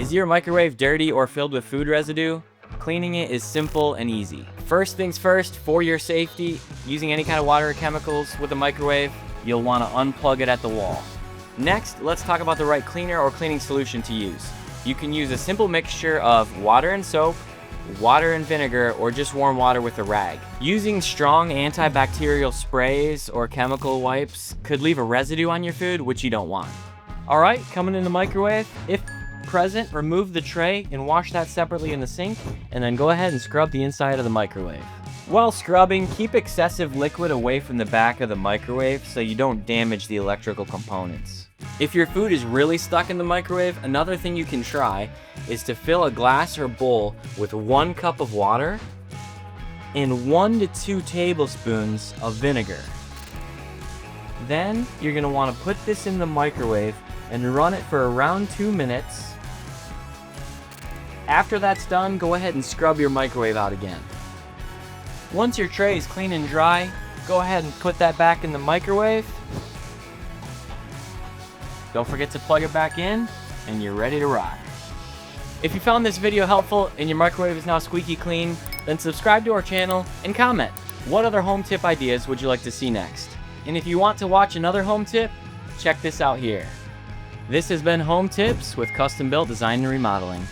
Is your microwave dirty or filled with food residue? Cleaning it is simple and easy. First things first, for your safety, using any kind of water or chemicals with a microwave, you'll want to unplug it at the wall. Next, let's talk about the right cleaner or cleaning solution to use. You can use a simple mixture of water and soap, water and vinegar, or just warm water with a rag. Using strong antibacterial sprays or chemical wipes could leave a residue on your food, which you don't want. Alright, coming in the microwave, if present, remove the tray and wash that separately in the sink, and then go ahead and scrub the inside of the microwave. While scrubbing, keep excessive liquid away from the back of the microwave so you don't damage the electrical components. If your food is really stuck in the microwave, another thing you can try is to fill a glass or bowl with 1 cup of water and 1 to 2 tablespoons of vinegar. Then you're going to want to put this in the microwave and run it for around 2 minutes. After that's done, go ahead and scrub your microwave out again. Once your tray is clean and dry, go ahead and put that back in the microwave. Don't forget to plug it back in, and you're ready to rock. If you found this video helpful and your microwave is now squeaky clean, then subscribe to our channel and comment. What other home tip ideas would you like to see next? And if you want to watch another home tip, check this out here. This has been Home Tips with Custom Built Design and Remodeling.